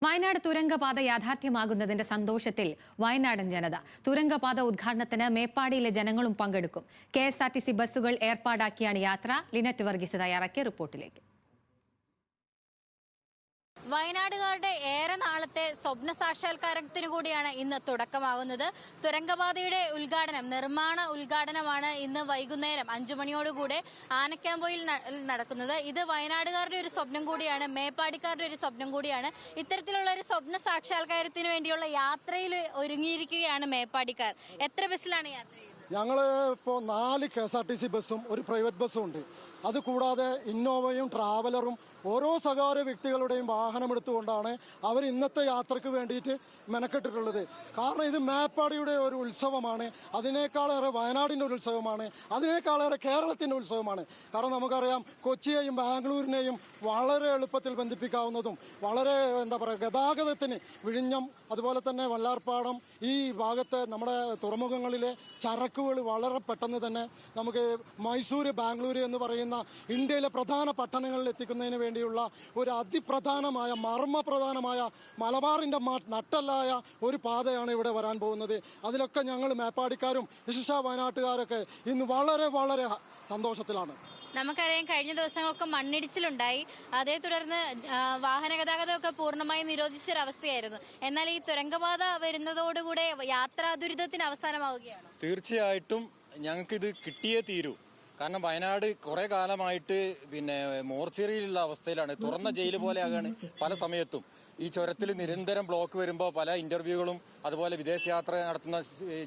വയനാട് തുരങ്കപാത യാഥാർത്ഥ്യമാകുന്നതിന്റെ സന്തോഷത്തിൽ വയനാടൻ ജനത. തുരങ്കപാത ഉദ്ഘാടനത്തിന് മേപ്പാടിയിലെ ജനങ്ങളും പങ്കെടുക്കും. KSRTC ബസ്സുകൾ ഏർപ്പാടാക്കിയാണ് യാത്ര. ലിനറ്റ് വർഗീസ് തയ്യാറാക്കിയ റിപ്പോർട്ടിലേക്ക്. വയനാടുകാരുടെ ഏറെ നാളത്തെ സ്വപ്ന സാക്ഷാത്കാരത്തിനു കൂടിയാണ് ഇന്ന് തുടക്കമാകുന്നത്. തുരങ്കപാതയുടെ ഉദ്ഘാടനം, നിർമ്മാണ ഉദ്ഘാടനമാണ് ഇന്ന് വൈകുന്നേരം 5 മണിയോടുകൂടെ ആനക്കാമ്പോയിൽ നടക്കുന്നത്. ഇത് വയനാടുകാരുടെ ഒരു സ്വപ്നം കൂടിയാണ്, മേപ്പാടിക്കാരുടെ ഒരു സ്വപ്നം കൂടിയാണ്. ഇത്തരത്തിലുള്ള ഒരു സ്വപ്ന സാക്ഷാത്കാരത്തിന് വേണ്ടിയുള്ള യാത്രയിൽ ഒരുങ്ങിയിരിക്കുകയാണ് മേപ്പാടിക്കാർ. എത്ര ബസ്സിലാണ് യാത്ര ചെയ്യുന്നത്? ഞങ്ങൾ ഇപ്പോൾ 4 KSRTC ബസ്സും ഒരു പ്രൈവറ്റ് ബസ്സും ഉണ്ട്. അതുകൂടാതെ ഇന്നോവയും ട്രാവലറും ഓരോ സ്വകാര്യ വ്യക്തികളുടെയും വാഹനമെടുത്തുകൊണ്ടാണ് അവർ ഇന്നത്തെ യാത്രയ്ക്ക് വേണ്ടിയിട്ട് മെനക്കെട്ടിട്ടുള്ളത്. കാരണം ഇത് മേപ്പാടിയുടെ ഒരു ഉത്സവമാണ്, അതിനേക്കാളേറെ വയനാടിൻ്റെ ഒരു ഉത്സവമാണ്, അതിനേക്കാളേറെ കേരളത്തിൻ്റെ ഉത്സവമാണ്. കാരണം നമുക്കറിയാം, കൊച്ചിയെയും ബാംഗ്ലൂരിനെയും വളരെ എളുപ്പത്തിൽ ബന്ധിപ്പിക്കാവുന്നതും വളരെ ഗതാഗതത്തിന് വിഴിഞ്ഞം, അതുപോലെ തന്നെ വല്ലാർപാടം, ഈ ഭാഗത്തെ നമ്മുടെ തുറമുഖങ്ങളിലെ ചരക്കുകൾ വളരെ പെട്ടെന്ന് തന്നെ നമുക്ക് മൈസൂര്, ബാംഗ്ലൂർ എന്ന് പറയുന്ന ഇന്ത്യയിലെ പ്രധാന പട്ടണങ്ങളിൽ എത്തിക്കുന്നതിന് വേണ്ടിയുള്ള ഒരു അതിപ്രധാനമായ മർമ്മപ്രധാനമായ മലബാറിന്റെ നട്ടല്ലായ ഒരു പാതയാണ് ഇവിടെ വരാൻ പോകുന്നത്. അതിലൊക്കെ ഞങ്ങൾ മേപ്പാടിക്കാരും വിശേഷ വയനാട്ടുകാരൊക്കെ ഇന്ന് വളരെ വളരെ സന്തോഷത്തിലാണ്. നമുക്കറിയാം, കഴിഞ്ഞ ദിവസങ്ങളൊക്കെ മണ്ണിടിച്ചിലുണ്ടായി. അതേ തുടർന്ന് വാഹന ഗതാഗതമൊക്കെ പൂർണ്ണമായി നിരോധിച്ചൊരവസ്ഥയായിരുന്നു. എന്നാൽ ഈ തുരങ്കപാത വരുന്നതോടുകൂടെ യാത്രാ ദുരിതത്തിന് അവസാനമാവുകയാണ്. തീർച്ചയായിട്ടും ഞങ്ങൾക്ക് ഇത് കിട്ടിയേ തീരൂ. കാരണം വയനാട് കുറെ കാലമായിട്ട് മോർച്ചറിയിലുള്ള അവസ്ഥയിലാണ്. തുറന്ന ജയിൽ പോലെ ആകാണ് പല സമയത്തും. ഈ ചുരത്തിൽ നിരന്തരം ബ്ലോക്ക് വരുമ്പോൾ പല ഇന്റർവ്യൂകളും അതുപോലെ വിദേശയാത്ര നടത്തുന്ന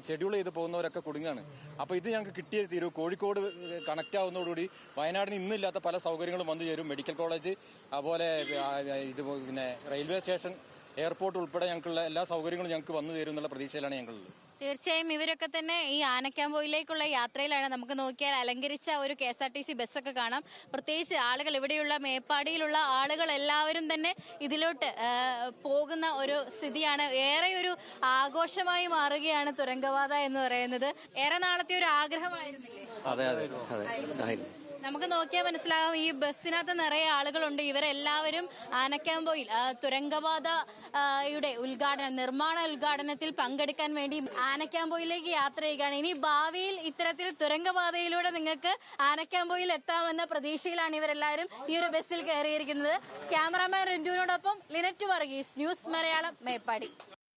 ഷെഡ്യൂൾ ചെയ്ത് പോകുന്നവരൊക്കെ കുടുങ്ങാണ്. അപ്പോൾ ഇത് ഞങ്ങൾക്ക് കിട്ടിയേ തീരൂ. കോഴിക്കോട് കണക്ട് ആവുന്നതോടുകൂടി വയനാടിന് ഇന്നില്ലാത്ത പല സൗകര്യങ്ങളും വന്നു ചേരും. മെഡിക്കൽ കോളേജ്, അതുപോലെ റെയിൽവേ സ്റ്റേഷൻ, എയർപോർട്ട് ഉൾപ്പെടെ ഞങ്ങൾക്കുള്ള എല്ലാ സൗകര്യങ്ങളും ഞങ്ങൾക്ക് വന്നു തരും എന്നുള്ള പ്രതീക്ഷയിലാണ് ഞങ്ങളുള്ളത്. തീർച്ചയായും ഇവരൊക്കെ തന്നെ ഈ ആനക്കാമ്പോയിലേക്കുള്ള യാത്രയിലാണ്. നമുക്ക് നോക്കിയാൽ അലങ്കരിച്ച ഒരു KSRTC ബസ്സൊക്കെ കാണാം. പ്രത്യേകിച്ച് ആളുകൾ, ഇവിടെയുള്ള മേപ്പാടിയിലുള്ള ആളുകൾ എല്ലാവരും തന്നെ ഇതിലോട്ട് പോകുന്ന ഒരു സ്ഥിതിയാണ്. ഏറെ ഒരു ആഘോഷമായി മാറുകയാണ് തുരങ്കപാത എന്ന് പറയുന്നത്. ഏറെ നാളത്തെ ഒരു ആഗ്രഹമായിരുന്നില്ലേ? അതെ. നമുക്ക് നോക്കിയാൽ മനസ്സിലാകും, ഈ ബസ്സിനകത്ത് നിറയെ ആളുകളുണ്ട്. ഇവരെല്ലാവരും ആനക്കാമ്പോയിൽ തുരങ്കപാതയുടെ നിർമ്മാണ ഉദ്ഘാടനത്തിൽ പങ്കെടുക്കാൻ വേണ്ടി ആനക്കാമ്പോയിലേക്ക് യാത്ര ചെയ്യുകയാണ്. ഇനി ഭാവിയിൽ ഇത്തരത്തിൽ തുരങ്കപാതയിലൂടെ നിങ്ങൾക്ക് ആനക്കാമ്പോയിൽ എത്താമെന്ന പ്രതീക്ഷയിലാണ് ഇവരെല്ലാവരും ഈ ഒരു ബസ്സിൽ കയറിയിരിക്കുന്നത്. ക്യാമറാമാൻ റിന്റുവിനോടൊപ്പം ലിനറ്റ് വർഗീസ്, ന്യൂസ് മലയാളം, മേപ്പാടി.